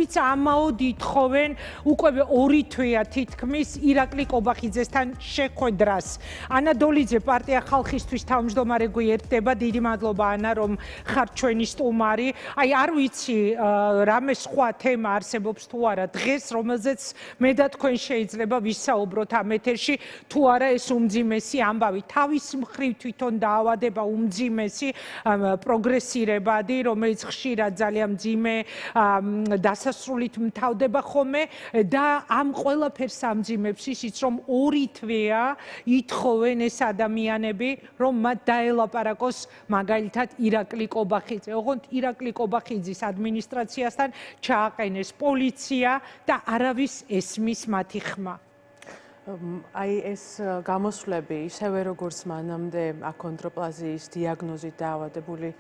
ვიც ამაოდ ითხოვენ უკვე ორი თვეა თითქმის ირაკლი კობახიძესთან შეხვედრას. ანა დოლიძე პარტია ხალხისთვის თავმჯდომარე გვერდება. დიდი მადლობა ანა რომ ხარ ჩვენი სტუმარი. აი არ ვიცი რამე სხვა თემა არსებობს თუ არა დღეს რომელზეც მე და თქვენ შეიძლება ვისაუბროთ ამ ეთერში თუ არა ეს უმძიმესი ამბავი თავის მხრივ თვითონ დაავადება უმძიმესი პროგრესირებადი რომელიც ხშირად ძალიან მძიმე დასასრულით მთავრდება ხოლმე და ამ ყველაფერს ამძიმებს ისიც რომ ორი თვეა ითხოვენ ეს ადამიანები რომ მათ დაელაპარაკოს მაგალითად ირაკლი კობახიძე. ოღონდ ირაკლი კობახიძის ადმინისტრაციასთან ჩააყენეს პოლიცია და არავის ესმის მათი ხმა. აი ეს გამოსვლები ისევე როგორც მანამდე აქონდროპლაზიის დიაგნოზით დაავადებული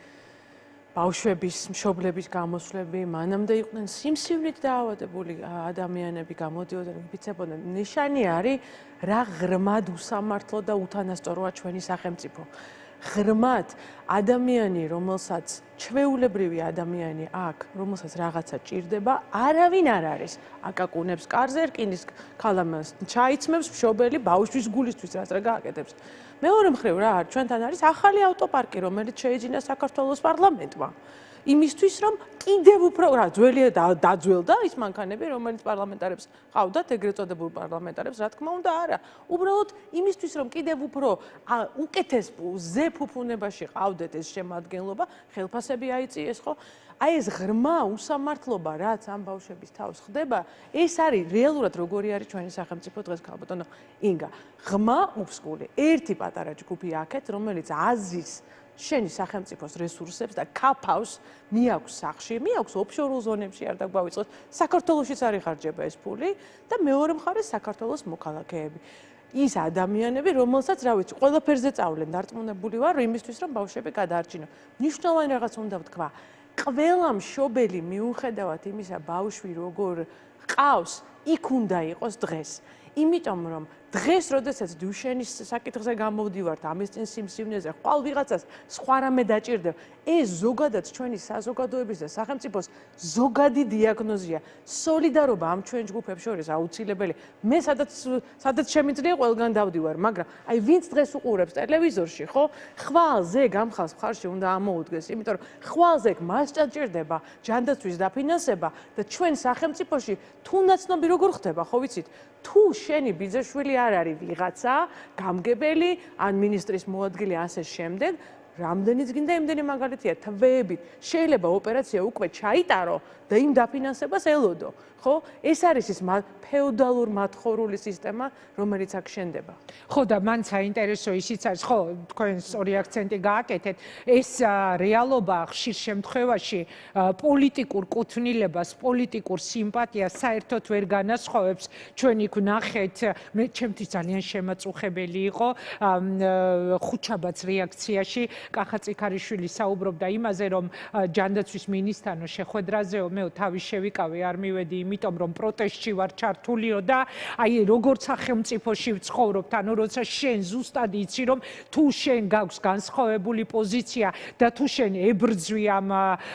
ბავშვების მშობლების გამოსვლები მანამდე იყვნენ სიმსივნით დაავადებული ადამიანები გამოდიოდნენ ვიფიცებოდნენ ნიშანი არის რა ღრმად უსამართლო და უთანასწოროა ჩვენი სახელმწიფო ღრმად ადამიანი რომელსაც ჩვეულებრივი ადამიანი აქ რომელსაც რაღაცა ჭირდება არავინ არ არის აკაკუნებს კარზე რკინის ქალამას ჩაიცმევს მშობელი ბავშვის გულისთვის რაც რა გააკეთებს მეორე მხრივ რა არის ჩვენთან არის ახალი ავტოპარკი რომელიც შეიძინა საქართველოს პარლამენტმა იმისთვის რომ კიდევ უფრო რა ძველი დაძველდა ის მანქანები რომელიც პარლამენტარებს ყავდათ ეგრეთ წოდებულ პარლამენტარებს რა თქმა უნდა არა უბრალოდ იმისთვის რომ კიდევ უფრო უკეთეს ზეფუფუნებაში ყავდეთ ეს შემადგენლობა ხელფასები აიწიეს ხო აი ეს ღრმა უსამართლობა რაც ამ ბავშვების თავს ხდება ეს არის რეალურად როგორი არის ჩვენი სახელმწიფო დღეს ქალბატონო ინგა ღრმა უსკული ერთი პატარა ჯგუფი აქეთ რომელიც აზის შენი სახელმწიფოს რესურსებს და კაფავს მიაქვს სახში, მიაქვს ოფშორულ ზონებში არ დაგვავიწყოს, საქართველოშიც არ იხარჯება ეს ფული და მეორე მხარეს საქართველოს მოქალაქეები. ის ადამიანები, რომელსაც რა ვიცი, ყველაფერზე წავლენ, დარწმუნებული ვარ, იმისთვის რომ ბავშვები გადაარჩინო. მნიშვნელოვანი რაღაც უნდა ვთქვა. ყველა მშობელი მიუხედავად იმისა, ბავშვი როგორ ყავს, იქ უნდა იყოს დღეს. იმიტომ რომ დღეს როდესაც დუშენის საკითხზე გამოვდივართ ამის წინ სიმსივნეზე ხვალ ვიღაცას სხვა რამე დაჭირდება ეს ზოგადად ჩვენი საზოგადოების და სახელმწიფოს ზოგადი დიაგნოზია სოლიდარობა ამ ჩვენ ჯგუფებს შორის აუცილებელი მე სადაც შემიძლია ყველგან დავდივარ მაგრამ აი ვინც დღეს უყურებს ტელევიზორში ხო ხვალზე გამხავს მხარში უნდა ამოუდგეს იმიტომ რომ ხვალზე მას ჭირდება ჯანდაცვის დაფინანსება და ჩვენ სახელმწიფოში თუნდაცნობი როგორ ხდება ხო ვიცით თუ შენი ბიძაშვილი არ არის ვიღაცა, გამგებელი, ან მინისტრის მოადგილე ასე შემდეგ, რამდენიც გინდა იმდენი მაგალითია, თვეებით შეიძლება ოპერაცია უკვე ჩაიტარო და იმ დაფინანსებას ელოდო. ხო? ეს არის ის ფეოდალურ მათხოვრული სისტემა, რომელიც აქ შენდება. ხო და მან საინტერესო ისიც არის, ხო, თქვენ სწორი აქცენტი გააკეთეთ, ეს რეალობა ხშირ შემთხვევაში პოლიტიკურ კუთვნილებას, პოლიტიკურ სიმპათიას საერთოდ ვერ განასხვავებს. ჩვენ იქ ვნახეთ, მე ჩემთვის ძალიან შემაწუხებელი იყო ხუჩაბაც რეაქციაში კახაწიქარიშვილი საუბრობდა იმაზე, რომ ჯანდაცვის მინისტრთან შეხვედრაზეო მე თავი შევიკავე, არ მივედი იმიტომ რომ პროტესტში ვარ ჩართულიო და აი როგორც სახელმწიფოში ვცხოვრობთ, ანუ როცა შენ ზუსტად იცი რომ თუ შენ გაქვს განსხვავებული პოზიცია და თუ შენ ებრძვი ამ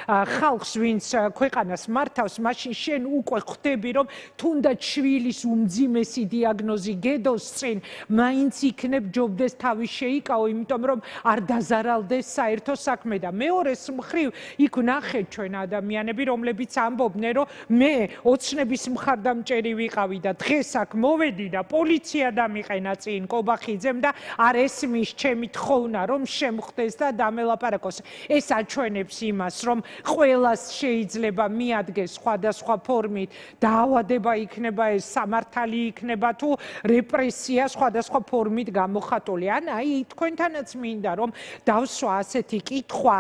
ხალხს, ვინც ქვეყანას მართავს, მაშინ შენ უკვე ხვდები რომ თუნდაც შვილის უმძიმესი დიაგნოზი გედოს წინ, მაინც იქნებ ჯობდეს თავი შეიკავო, იმიტომ რომ არ დაზარალდეს საერთო საქმე და მეორეს მხრივ იქ ვნახეთ ჩვენ ადამიანები, რომლებიც ამბობდნენ რომ მე ოცნების მხარდამჭერი ვიყავი და დღეს აქ მოვედი და პოლიცია დამიყენა წინ კობახიძემ და არ ესმის ჩემი თხოვნა რომ შემხვდეს და დამელაპარაკოს. ეს აჩვენებს იმას რომ ყველას შეიძლება მიადგეს სხვადასხვა ფორმით დაავადება იქნება ეს სამართალი იქნება თუ რეპრესია სხვადასხვა ფორმით გამოხატული. ან აი თქვენთანაც მინდა რომ დავსვა ასეთი კითხვა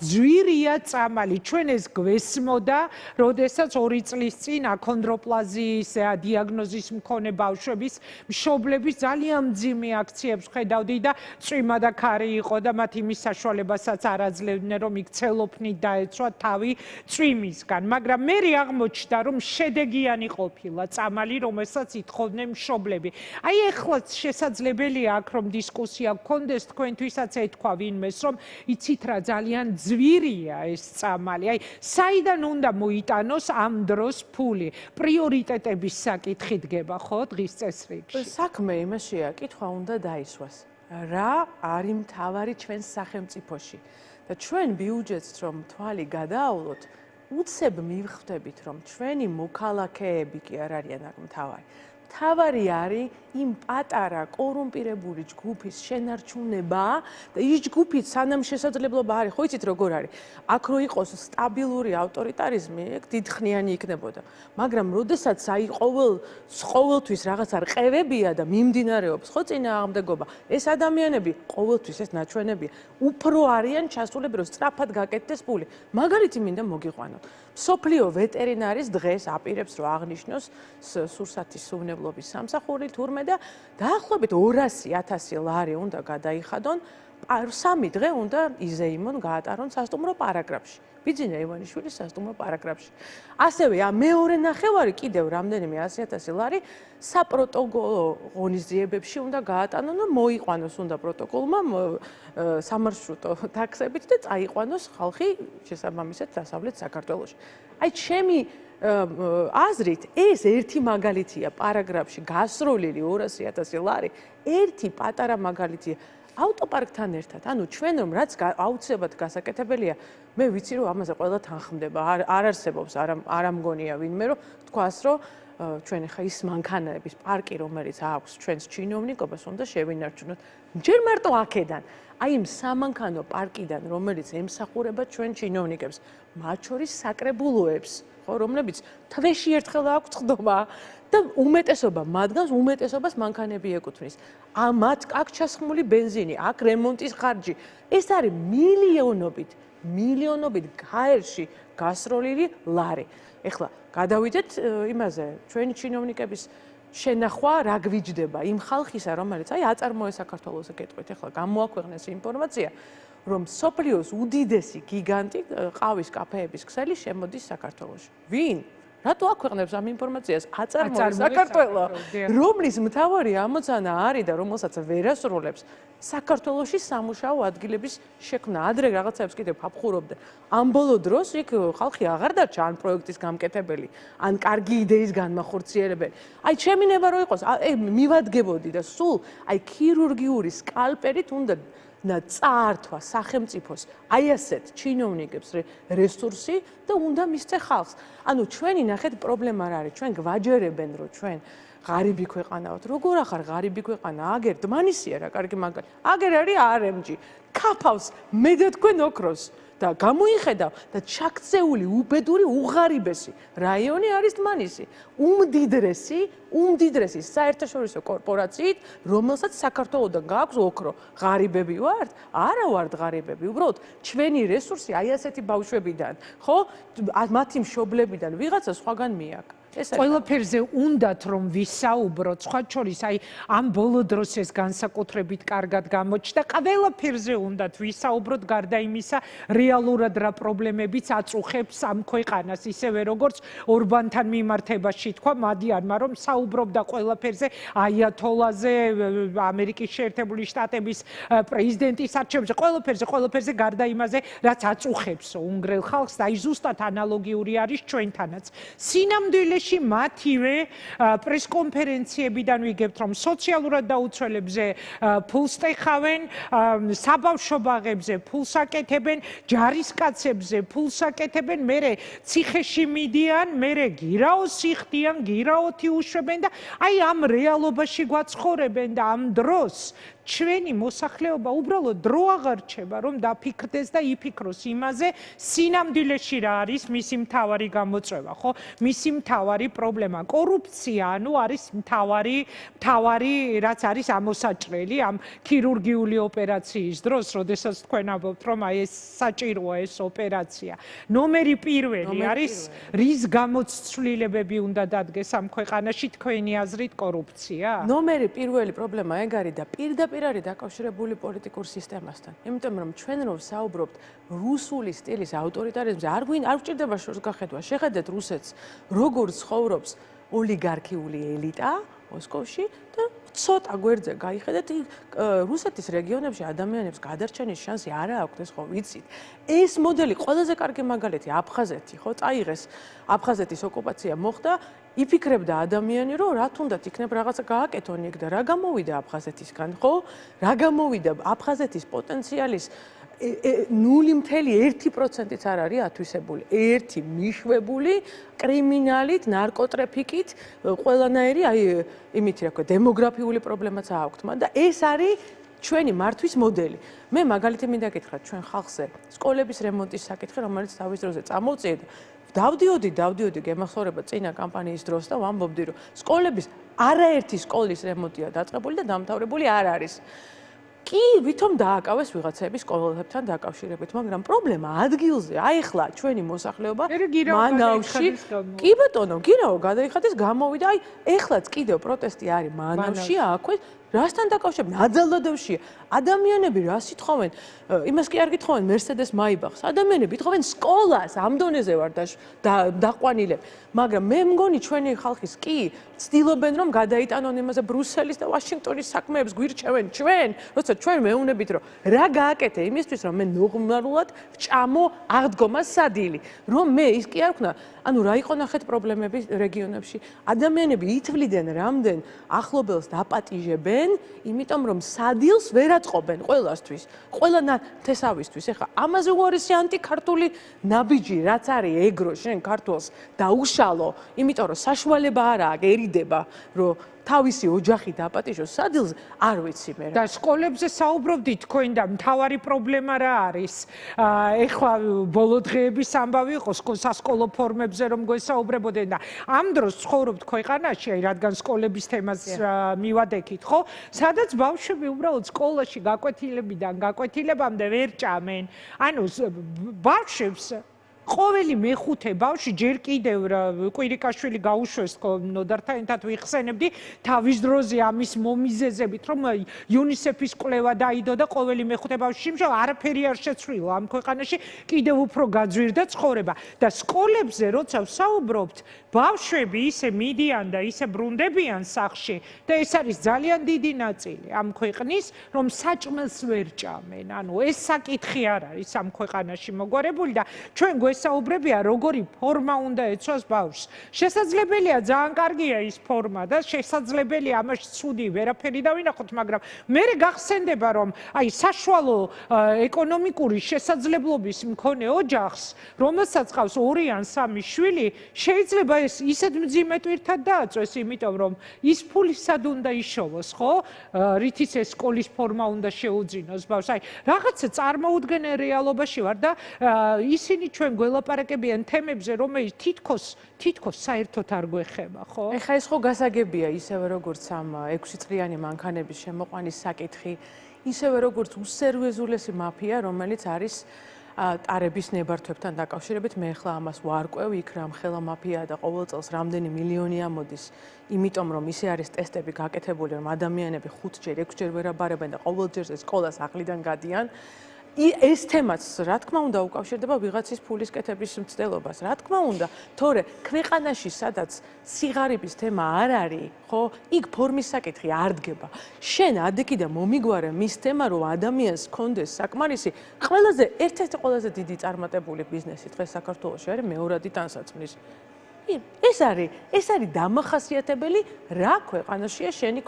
ძვირია წამალი ჩვენ ეს გვესმოდა როდესაც 2 წლის წინ აქონდროპლაზიის დიაგნოზის მქონე ბავშვების მშობლების ძალიან მძიმე აქციებს ხედავდი და წვიმა და ქარი იყო და მათ იმის საშუალებასაც არ აძლევდნენ რომ იქ ცელოფნით დაეცვა თავი წვიმისგან მაგრამ მე აღმოჩნდა რომ შედეგიანი ყოფილა წამალი რომელსაც ითხოვდნენ მშობლები. აი ეხლა შესაძლებელია აქ რომ დისკუსია გქონდეს თქვენთვისაც ეთქვა ვინმეს, რომ იცით რა ძალიან ძვირია ეს წამალი. აი, საიდან უნდა მოიტანოს ამ დროს ფული? პრიორიტეტების საკითხი დგება ხო დღის წესრიგში? საქმე იმაშია, კითხვა უნდა დაისვას. რა არის მთავარი ჩვენს სახელმწიფოში? და ჩვენ ბიუჯეტს რომ თვალი გადაავლოთ, უცებ მივხვდებით, რომ ჩვენი მოქალაქეები კი არ არიან აქ მთავარი. მთავარი არის იმ პატარა კორუმპირებული ჯგუფის შენარჩუნება და ის ჯგუფიც სანამ შესაძლებლობა არის, ხო იცით როგორ არის? აქ რო იყოს სტაბილური ავტორიტარიზმი, ეგ დიდხნიანი იქნებოდა. მაგრამ როდესაც აი ყოველთვის რაღაცა რყევებია და მიმდინარეობს, ხო წინააღმდეგობა, ეს ადამიანები ყოველთვის ეს ნაჩვენებია, უფრო არიან ჩასულები, რომ სწრაფად გაკეთდეს ფული. მაგალითი მინდა მოგიყვანოთ. მსოფლიო ვეტერინარის დღეს აპირებს რომ აღნიშნოს სურსათის სუვნებლობის სამსახური თურმე და დაახლოებით 200,000 ლარი უნდა გადაიხადონ, 3 დღე უნდა იზეიმონ გაატარონ სასტუმრო პარაგრაფში. ბიძინა ივანიშვილის სასტუმრო პარაგრაფში. ასევე მეორე ნახევარი კიდევ რამდენიმე 100,000 ლარი საპროტოკოლო ღონისძიებებში უნდა გაატანონ და მოიყვანოს უნდა პროტოკოლმა სამარშრუტო ტაქსებით და წაიყვანოს ხალხი შესაბამისად დასავლეთ საქართველოში. აი ჩემი აზრით ეს ერთი მაგალითია პარაგრაფში გასროლილი 200,000 ლარი, ერთი პატარა მაგალითია ავტოპარკთან ერთად. ანუ ჩვენ რომ რაც აუცილებლად გასაკეთებელია, მე ვიცი რომ ამაზე ყველა თანხმდება. არ არსებობს, არ ამგონია ვინმე რომ თქვას რომ ჩვენ ხა ის მანქანების პარკი რომელიც აქვს ჩვენს ჩინოვნიკობას უნდა შევინარჩუნოთ. ჯერ მარტო აქედან, აი იმ სამანქანო პარკიდან რომელიც ემსახურება ჩვენ ჩინოვნიკებს, მათ შორის საკრებულოებს, ხო, რომლებიც თვეში ერთხელ აქვს წვდომა და უმეტესობა მათგანს უმეტესობას მანქანები ეკუთვნის. ამათ აქ ჩასხმული ბენზინი, აქ რემონტის ხარჯი, ეს არის მილიონობით გაერში გასროლილი ლარი. ეხლა გადავიდეთ იმაზე, ჩვენი ჩინოვნიკების შენახვა რა გვიჯდება იმ ხალხისა, რომელიც აი აწარმოეს საქართველოს ეკეთყვით. ეხლა გამოაქვეყნეს ინფორმაცია, რომ სოფლიოს უდიდესი გიგანტი ყავის კაფეების ქსელი შემოდის საქართველოში. ვინ? რატო აქვეყნებს ამ ინფორმაციას? აწარმოეს საქართველო, რომლის მთავარი ამოცანა არის და რომელსაც ვერასრულებს საქართველოში სამუშაო ადგილების შექმნა. ადრე რაღაცებს კიდევ აფხურობდნენ. ამ ბოლო დროს იქ ხალხი აღარ დარჩა ან პროექტის გამკეთებელი, ან კარგი იდეის განმახორციელებელი. აი ჩემი ნება რო იყოს, მივადგებოდი და სულ აი ქირურგიული სკალპელით უნდა წაართვა სახელმწიფოს აი ასეთ ჩინოვნიკებს რესურსი და უნდა მისცე ხალხს. ანუ ჩვენი ნახეთ პრობლემა რა არის? ჩვენ გვაჯერებენ რომ ჩვენ ღარიბი ქვეყანა ვართ. როგორ ახარ ღარიბი ქვეყანა? აგერ დმანისია რა, კარგი მაგალითი. აგერ არის RMG. ქაფავს მე და თქვენ ოქროს და გამოიხედავ და ჩაქცეული უბედური უღარიბესი რაიონი არის დმანისი. უმდიდრესი საერთაშორისო კორპორაციით, რომელსაც საქართველოსთან გააქვს ოქრო. ღარიბები ვართ? არა ვართ ღარიბები. უბრალოდ ჩვენი რესურსი აი ასეთი ბავშვებიდან, ხო? მათი მშობლებიდან ვიღაცა სხვაგან მიაქვს. ყველაფერზე უნდათ რომ ვისაუბროთ, სხვა შორის აი ამ ბოლო დროს ეს განსაკუთრებით კარგად გამოჩნდა. ყველაფერზე უნდათ ვისაუბროთ, გარდა იმისა, რეალურად რა პრობლემებიც აწუხებს ამ ქვეყანას, ისევე როგორც ორბანთან მიმართებაში თქვა მადიანმა, რომ საუბრობდა ყველაფერზე, აიათოლაზე, ამერიკის შეერთებული შტატების პრეზიდენტის არჩევნებზე, ყველაფერზე გარდა იმაზე, რაც აწუხებს უნგრელ ხალხს და აი ზუსტად ანალოგიური არის ჩვენთანაც. სინამდვილეში მათივე პრესკონფერენციებიდან ვიგებთ, რომ სოციალურად დაუცველებზე ფულს ტეხავენ, საბავშვო ბაღებზე ფულს აკეთებენ, ჯარისკაცებზე ფულს აკეთებენ, მერე ციხეში მიდიან, მერე გირაოს იხდიან, გირაოთი უშვებენ და აი ამ რეალობაში გვაცხოვრებენ და ამ დროს ჩვენი მოსახლეობა უბრალოდ დრო აღარ რჩება, რომ დაფიქრდეს და იფიქროს იმაზე, სინამდვილეში რა არის მისი მთავარი გამოწვევა, ხო? მისი მთავარი პრობლემა. კორუფცია, ანუ არის მთავარი, რაც არის ამოსაჭრელი ამ ქირურგიული ოპერაციის დროს, როდესაც თქვენ ამბობთ, რომ აი ეს საჭიროა ეს ოპერაცია. ნომერი პირველი არის, რის გამოც ცვლილებები უნდა დადგეს ამ ქვეყანაში, თქვენი აზრით კორუფცია? ნომერი პირველი პრობლემა ეგ არის და პირდაპირ არის დაკავშირებული პოლიტიკურ სისტემასთან. იმიტომ რომ ჩვენ რომ საუბრობთ რუსული სტილის ავტორიტარიზმზე, არ გვჭირდება შორს გახედვა. შეხედეთ რუსეთს, როგორ ცხოვრობს ოლიგარქიული ელიტა, მოსკოვში და ცოტა გვერდზე გაიხედეთ, რუსეთის რეგიონებში ადამიანებს გადარჩენის შანსი არა აქვთ, ეს ხო ვიცით. ეს მოდელი ყველაზე კარგი მაგალითი აფხაზეთი, ხო, წაიღეს აფხაზეთის ოკუპაცია მოხდა, იფიქრებდა ადამიანი, რომ რა თუნდაც იქნებ რაღაცა გააკეთონ იქ და რა გამოვიდა აფხაზეთისგან, ხო? რა გამოვიდა აფხაზეთის პოტენციალის 0.1%-იც არ არის ათვისებული. ერთი მიშვებული კრიმინალით, ნარკოტრაფიკით, ყველანაირი, იმითი რა ქვია, დემოგრაფიული პრობლემაც აქვთ მან და ეს არის ჩვენი მართვის მოდელი. მე მაგალითი მინდა გითხრათ ჩვენ ხალხზე სკოლების რემონტის საკითხი, რომელიც თავის დროზე წამოვწიეთ. დავდიოდი, გემახსოვრება წინა კამპანიის დროს და ვამბობდი, რომ სკოლების არაერთი სკოლის რემონტია დაწყებული და დამთავრებული არ არის. კი, ვითომ დააკავეს ვიღაცების სკოლებთან დაკავშირებით, მაგრამ პრობლემა ადგილზე, ახლა ჩვენი მოსახლეობა მანავში, კი ბატონო, გირაო გადაიხადეს, გამოვიდა, ეხლაც კიდევ პროტესტი არის მანავში, აქვე რასთან დაკავშირებით? აძალადოვშია. ადამიანები რას ითხოვენ? იმას კი არ გითხოვენ Mercedes Maybach-ს. ადამიანები ითხოვენ სკოლას, ამ დონეზე ვარ დაყვანილები. მაგრამ მე მგონი ჩვენი ხალხის კი ცდილობენ რომ გადაიტანონ იმაზე ბრუსელის და ვაშინგტონის საქმეებს გვირჩევენ ჩვენ, როცა ჩვენ მეუნებით რომ რა გააკეთე იმისთვის რომ მე ნორმალურად ვჭამო აღდგომას სადილი, რომ მე ის კი არ ვქნა, ანუ რა იყო ნახეთ პრობლემები რეგიონებში. ადამიანები ითვლიდნენ რამდენ ახლობელს დაპატიჟებენ, იმიტომ რომ სადილს ვერ აწყობენ ყველასთვის, ყველა თესავისთვის. ეხლა ამაზე უარესი ანტიქართული ნაბიჯი რაც არის ეგრო შენ ქართულს დაუშალო, იმიტომ რომ საშუალება არა აქვს ერიდება, რომ თავისი ოჯახი დაპატიჟოს სადილზე, არ ვიცი მე რა. და სკოლებზე საუბრობდით თქვენ და მთავარი პრობლემა რა არის? ეხლა ბოლო დღეების ამბავი იყო სასკოლო ფორმებზე რომ გვესაუბრებოდნენ და ამ დროს ცხოვრობთ ქვეყანაში, რადგან სკოლების თემას მივადექით, ხო? სადაც ბავშვები უბრალოდ სკოლაში გაკვეთილებიდან გაკვეთილებამდე ვერ ჭამენ. ანუ ბავშვებს ყოველი მეხუთე ბავშვი ჯერ კიდევ კვირიკაშვილი გაუშვეს ნოდართან ერთად ვიხსენებდი თავის დროზე ამის მომიზეზებით რომ UNICEF-ის კვლევა დაიდო და ყოველი მეხუთე ბავშვი არაფერი არ შეცვლილა ამ ქვეყანაში კიდევ უფრო გაძვირდა ცხოვრება და სკოლებზე როცა ვსაუბრობთ ბავშვები ისე მიდიან და ისე ბრუნდებიან სახლში და ეს არის ძალიან დიდი ნაწილი ამ ქვეყნის რომ საჭმელს ვერ ჭამენ ანუ ეს საკითხი არ არის ამ ქვეყანაში მოგვარებული და ჩვენ გვესაუბრებია როგორი ფორმა უნდა ეცვას ბავშვს შესაძლებელია ძალიან კარგია ის ფორმა და შესაძლებელია ამაში ცუდი ვერაფერი დავინახოთ მაგრამ მე გახსენდება რომ აი საშუალო ეკონომიკური შესაძლებლობის მქონე ოჯახს რომელსაც ყავს 2 ან 3 შვილი შეიძლება ეს ისეთ მძიმე ტვირთად დააწვეს იმიტომ რომ ის ფული სად უნდა იშოვოს ხო რითიც ეს სკოლის ფორმა უნდა შეუძინოს ბავშვს აი რაღაცა წარმოუდგენელ რეალობაში ვარ და ისინი ჩვენ გველაპარაკებიან თემებზე რომელიც თითქოს საერთოდ არ გვეხება ხო ეხლა ეს ხო გასაგებია ისევე როგორც ამ 6 წლიანი მანქანების შემოყვანის საკითხი ისევე როგორც უსერიოზულესი მაფია რომელიც არის ტარების ნებართვებთან დაკავშირებით მე ახლა ამას ვარკვევ იქ რამ ხელა მაფია და ყოველ წელს რამდენი მილიონი ამოდის იმიტომ რომ ისე არის ტესტები გაკეთებული რომ ადამიანები 5-ჯერ 6-ჯერ ვერაბარებენ და ყოველჯერ სკოლას ახლიდან გადიან ეს თემაც რა თქმა უნდა უკავშირდება ვიღაცის ფულის კეთების მცდელობას რა თქმა უნდა თორე ქვეყანაში სადაც სიღარიბის თემა არ არის ხო იქ ფორმის საკითხი არ დგება შენ ადექი და მომიგვარე მის თემა რომ ადამიანს კონდეს საკმარისი ყველაზე ერთ-ერთი ყველაზე დიდი წარმატებული ბიზნესი დღეს საქართველოში არის მეორადი ტანსაცმლის ეს არის დამახასიათებელი რა ქვეყანაშია შენი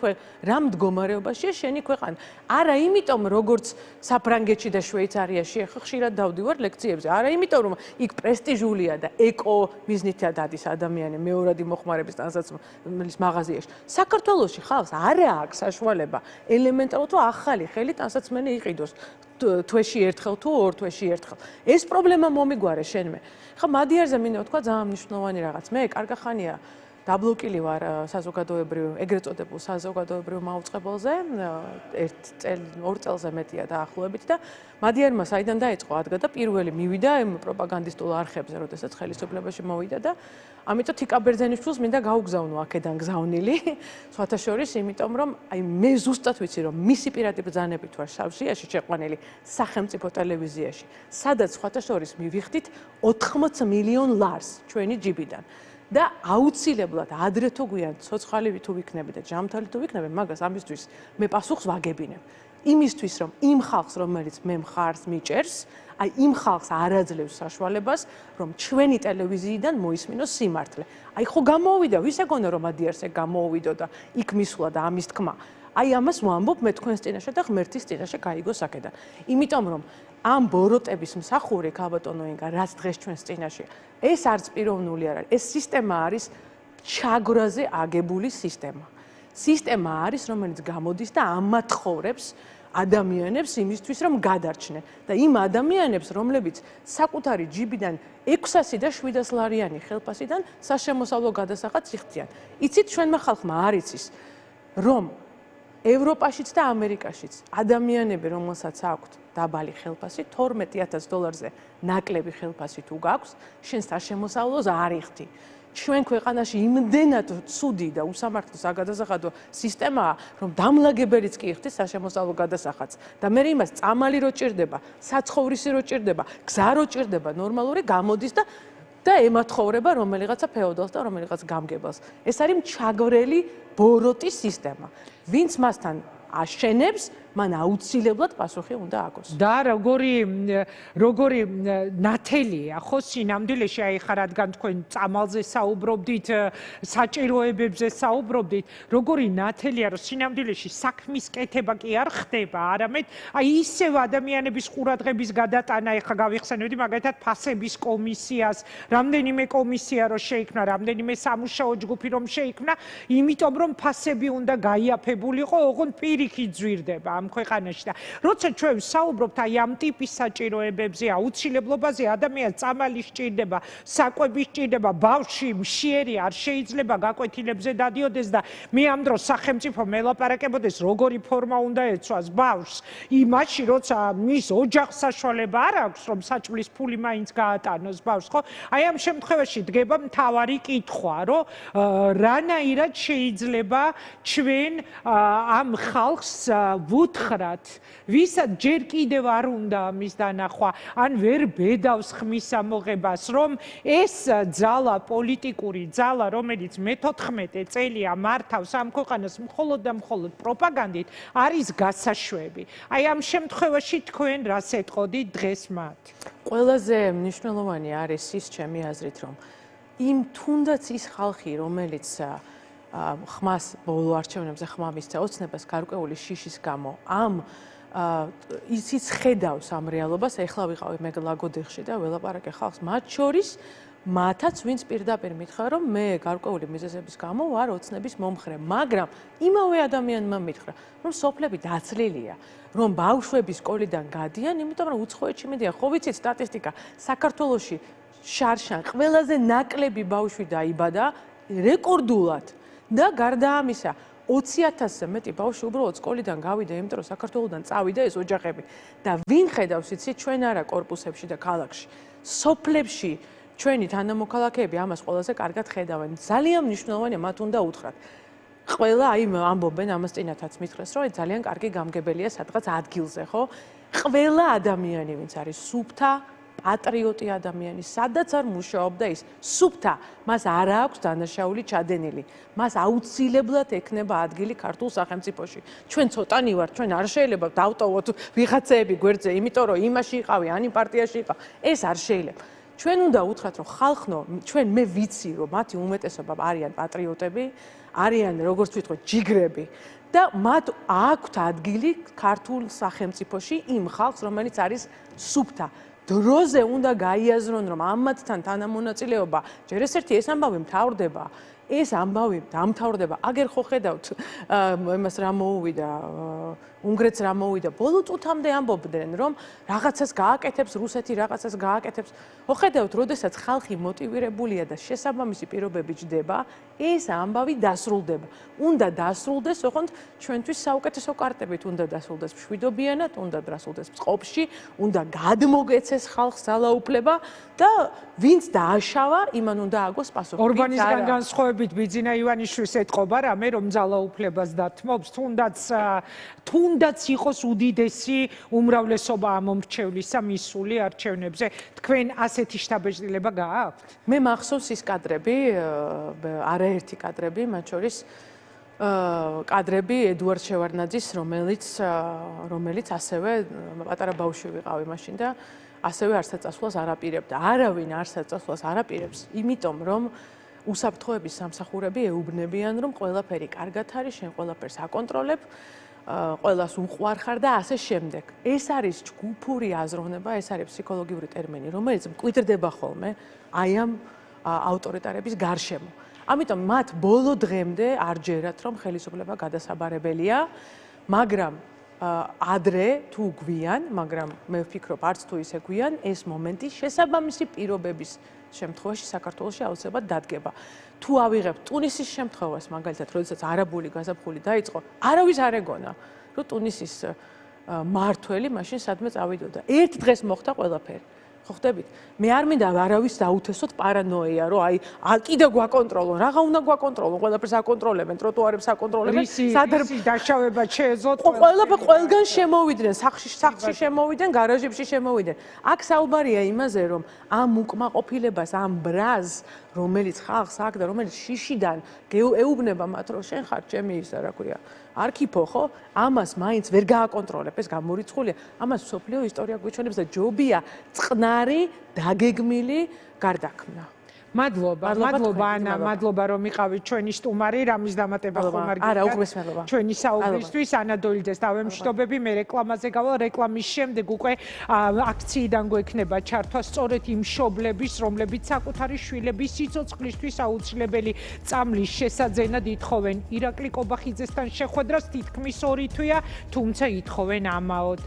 რა მდგომარეობაშია შენი ქვეყანა არა იმიტომ როგორც საფრანგეთში და შვეიცარიაში ახლა ხშირად დავდივარ ლექციებზე არა იმიტომ რომ იქ პრესტიჟულია და ეკო ბიზნესია დადის ადამიანი მეორადი მოხმარების ტანსაცმლის მაღაზიაში საქართველოში ხალხს არა აქვს საშუალება ელემენტარულად თუ ახალი ხელი ტანსაცმელი იყიდოს თვეში ერთხელ თუ 2 თვეში ერთხელ ეს პრობლემა მომიგვარე შენმე ხა მადიარზე მინდა ვთქვა ძალიან მნიშვნელოვანი რაღაც მე კარგა ხანია დაბლოკილი ვარ საზოგადოებრივ ეგრეთ წოდებულ საზოგადოებრივ მაუწყებელზე 2 წელზე მეტია დაახლოებით და მადიარმა საიდან დაიწყო ადგა და პირველი მივიდა იმ პროპაგანდისტულ არხებზე როდესაც ხელისუფლებაში მოვიდა და ამიტომ თიკა ბერძენიშვილს მინდა გაუგზავნო აქედან გზავნილი სხვათა შორის იმიტომ რომ აი მე ზუსტად ვიცი რომ მისი პირადი ბრძანებით ვარ შავშიაში შეყვანილი სახელმწიფო ტელევიზიაში სადაც სხვათა შორის მივიხდით 80 მილიონ ლარს ჩვენი ჯიბიდან და აუცილებლად ადრე თუ გვიან ცოცხალი თუ ვიქნები და ჯამთელი თუ ვიქნები, მაგას ამისთვის მე პასუხს ვაგებინებ. იმისთვის რომ იმ ხალხს, რომელიც მე მხარს მიჭერს, აი იმ ხალხს არ აძლევს საშუალებას, რომ ჩვენი ტელევიზიიდან მოისმინოს სიმართლე. აი ხო გამოუვიდა, ვის ეგონა რომ ადიარს ეგ გამოუვიდო და იქ მისვლა და ამის თქმა. აი ამას ვამბობ მე თქვენს წინაშე და ღმერთის წინაშე გაიგო საკეთა. იმიტომ რომ ამ ბოროტების მსახური ქალბატონო ინგა, რაც დღეს ჩვენს წინაშეა, ეს არც პიროვნული არ არის. ეს სისტემა არის ჩაგვრაზე აგებული სისტემა. სისტემა არის, რომელიც გამოდის და ამათხოვრებს ადამიანებს იმისთვის, რომ გადარჩნენ და იმ ადამიანებს, რომლებიც საკუთარი ჯიბიდან 600 და 700 ლარიანი ხელფასიდან საშემოსავლო გადასახადს იხდიან. იცით, ჩვენმა ხალხმა არ იცის, რომ ევროპაშიც და ამერიკაშიც ადამიანები, რომელსაც აქვთ დაბალი ხელფასი, $12,000-ზე ნაკლები ხელფასი თუ გაქვს, შენ საშემოსავლოს არ იხდი. ჩვენ ქვეყანაში იმდენად ცუდი და უსამართლო საგადასახადო სისტემაა, რომ დამლაგებელიც კი იხდის საშემოსავლო გადასახადს. და მე იმას წამალი რო ჭირდება, საცხოვრისი რო ჭირდება, გზა რო ჭირდება, ნორმალური გამოდის და ემათხოვრება რომელიღაცა ფეოდალს და რომელიღაც გამგებელს. ეს არის ჩაგვრელი ბოროტის სისტემა. ვინც მასთან აშენებს, მან აუცილებლად პასუხი უნდა აგოს. და როგორი ნათელია, ხო, სინამდვილეში, აი ხა რადგან თქვენ წამალზე საუბრობდით, საჭიროებებზე საუბრობდით, როგორი ნათელია, რომ სინამდვილეში საქმის კეთება კი არ ხდება, არამედ აი ისევ ადამიანების ყურადღების გადატანა, ეხლა გავიხსენებდი მაგალითად ფასების კომისიას, რამდენიმე კომისია რო შეიქმნა, რამდენიმე სამუშაო ჯგუფი რომ შეიქმნა, იმიტომ რომ ფასები უნდა გაიაფებულიყო, ოღონდ პირიქით ზვირდება ამ ქვეყანაში და როცა ჩვენ საუბრობთ აი ამ ტიპის საჭიროებებზე, აუცილებლობაზე, ადამიანს წამალი სჭირდება, საკვები სჭირდება, ბავშვი მშიერი არ შეიძლება გაკვეთილებზე დადიოდეს და მე ამ დროს სახელმწიფო მელაპარაკებოდეს, როგორი ფორმა უნდა ეცვას ბავშვს, იმაში როცა მის ოჯახს საშუალება არ აქვს, რომ საჭმლის ფული მაინც გაატანოს ბავშვს, ხო? აი ამ შემთხვევაში დგება მთავარი კითხვა, რომ რანაირად შეიძლება ჩვენ ამ ხალხს ვუთხრათ, ვისაც ჯერ კიდევ არ უნდა ამის დანახვა, ან ვერ ბედავს ხმის ამოღებას, რომ ეს ძალა, პოლიტიკური ძალა, რომელიც მე-14 წელია მართავს ამ ქვეყანას მხოლოდ და მხოლოდ პროპაგანდით, არის გასაშვები. აი ამ შემთხვევაში თქვენ რას ეტყოდით დღეს მათ? ყველაზე მნიშვნელოვანი არის ის ჩემი აზრით, რომ იმ თუნდაც ის ხალხი, რომელიც ხმას ბოლო არჩევნებზე ხმა მისცა ოცნებას გარკვეული შიშის გამო ამ ისიც ხედავს ამ რეალობას, ეხლა ვიყავი მე ლაგოდეხში და ველაპარაკე ხალხს, მათ შორის მათაც ვინც პირდაპირ მითხრა, რომ მე გარკვეული მიზეზების გამო ვარ ოცნების მომხრე, მაგრამ იმავე ადამიანმა მითხრა, რომ სოფლები დაცლილია, რომ ბავშვები სკოლიდან გადიან, იმიტომ რომ უცხოეთში მიდიან, ხო ვიცით სტატისტიკა, საქართველოში შარშან ყველაზე ნაკლები ბავშვი დაიბადა რეკორდულად და გარდა ამისა 20,000-ზე მეტი ბავშვი უბრალოდ სკოლიდან გავიდა, იმიტომ რომ საქართველოდან წავიდა ეს ოჯახები და ვინ ხედავს იცით ჩვენ არა კორპუსებში და ქალაქში, სოფლებში ჩვენი თანამოქალაქეები ამას ყველაზე კარგად ხედავენ. ძალიან მნიშვნელოვანია მათ უნდა უთხრათ. ყველა აი ამბობენ ამას წინათაც მითხრეს, რომ ძალიან კარგი გამგებელია სადღაც ადგილზე, ხო? ყველა ადამიანი ვინც არის სუფთა პატრიოტი ადამიანი, სადაც არ მუშაობდა ის სუფთა, მას არ აქვს დანაშაული ჩადენილი. მას აუცილებლად ექნება ადგილი ქართულ სახელმწიფოში. ჩვენ ცოტანი ვართ, ჩვენ არ შეიძლება დავტოვოთ ვიღაცეები გვერდზე, იმიტომ რომ იმაში იყავი, ან იმ პარტიაში იყავ. ეს არ შეიძლება. ჩვენ უნდა უთხრათ, რომ ხალხნო, ჩვენ მე ვიცი, რომ მათი უმეტესობა არიან პატრიოტები, არიან როგორც ვიტყვით, ჯიგრები და მათ აქვთ ადგილი ქართულ სახელმწიფოში იმ ხალხს, რომელიც არის სუფთა. დროზე უნდა გაიაზრონ, რომ ამათთან თანამონაწილეობა ჯერ ერთ-ერთი ეს ამბავი მთავრდება, ეს ამბავი დამთავრდება. აგერ ხო ხედავთ, იმას რა მოუვიდა, უნგრეთს რა მოუვიდა, ბოლო წუთამდე ამბობდნენ, რომ რაღაცას გააკეთებს, რუსეთი რაღაცას გააკეთებს. ხო ხედავთ, როდესაც ხალხი მოტივირებულია და შესაბამისი პირობები ჯდება, ეს ამბავი დასრულდება. უნდა დასრულდეს, ოღონდ ჩვენთვის საუკეთესო კარტებით უნდა დასრულდეს მშვიდობიანად, უნდა დასრულდეს წყობაში, უნდა გადმოგეცეს ხალხს ძალაუფლება და ვინც დააშავა, იმან უნდა აგოს პასუხი. ორბანისგან განსხვავებით მადლობით ბიძინა ივანიშვილს ეთყობა რამე რომ ძალაუფლებას დათმობს, თუნდაც იყოს უდიდესი უმრავლესობა ამომრჩევლისა მისული არჩევნებზე. თქვენ ასეთი შთაბეჭდილება გააქვთ? მე მახსოვს ის კადრები, არაერთი კადრები, მათ შორის კადრები ედუარდ შევარდნაძის, რომელიც ასევე პატარა ბავშვი ვიყავი მაშინ და ასევე არსაწასვლას არ აპირებდა. არავინ არსაწასვლას არ აპირებს, იმიტომ რომ უსაფრთხოების სამსახურები ეუბნებიან, რომ ყველაფერი კარგად არის, შენ ყველაფერს აკონტროლებ, ყველას უყვარ ხარ და ასე შემდეგ. ეს არის ჯგუფური აზროვნება, ეს არის ფსიქოლოგიური ტერმინი, რომელიც მკვიდრდება ხოლმე აი ამ ავტორიტარების გარშემო. ამიტომ მათ ბოლო დღემდე არ ჯერათ, რომ ხელისუფლება გადასაბარებელია, მაგრამ ადრე თუ გვიან, მაგრამ მე ვფიქრობ, არც თუ ისე გვიან, ეს მომენტი შესაბამისი პირობების შემთხვევაში საქართველოში აუცილებლად დადგება. თუ ავიღებთ ტუნისის შემთხვევას, მაგალითად, როდესაც არაბული გაზაფხული დაიწყო, არავის არ ეგონა, რომ ტუნისის მართველი მაშინ სადმე წავიდოდა. ერთ დღეს მოხდა ყველაფერი. ხო ხდებით? მე არ მინდა არავის დაუთესოთ პარანოია, რომ აი კიდე გვაკონტროლონ, რაღა უნდა გვაკონტროლონ, ყველაფერს აკონტროლებენ, ტროტუარებს აკონტროლებენ, რისი დაშავება შეეძლოთ? ყველგან შემოვიდნენ, სახლში შემოვიდნენ, გარაჟებში შემოვიდნენ. აქ საუბარია იმაზე, რომ ამ უკმაყოფილებას, ამ ბრაზს, რომელიც ხალხს აქ და რომელიც შიშიდან ეუბნება მათ, რომ შენ ხარ ჩემი ისა, რა ქვია, არქიფო, ხო? ამას მაინც ვერ გააკონტროლებ, ეს გამორიცხულია. ამას მსოფლიო ისტორია გვიჩვენებს და ჯობია წყნარი, დაგეგმილი გარდაქმნა. მადლობა ანა, მადლობა რომ იყავით ჩვენი სტუმარი, რამის დამატება ხომ არ არა, უგმესმადლობა. ჩვენი საუბრისთვის ანა დოლიძეს დავემშვიდობები, მე რეკლამაზე გავალ, რეკლამის შემდეგ უკვე აქციიდან გვექნება ჩართვა სწორედ იმ მშობლების, რომლებიც საკუთარი შვილების სიცოცხლისთვის აუცილებელი წამლის შესაძენად ითხოვენ ირაკლი კობახიძესთან შეხვედრას, თითქმის 2 თვეა, თუმცა ითხოვენ ამაოდ.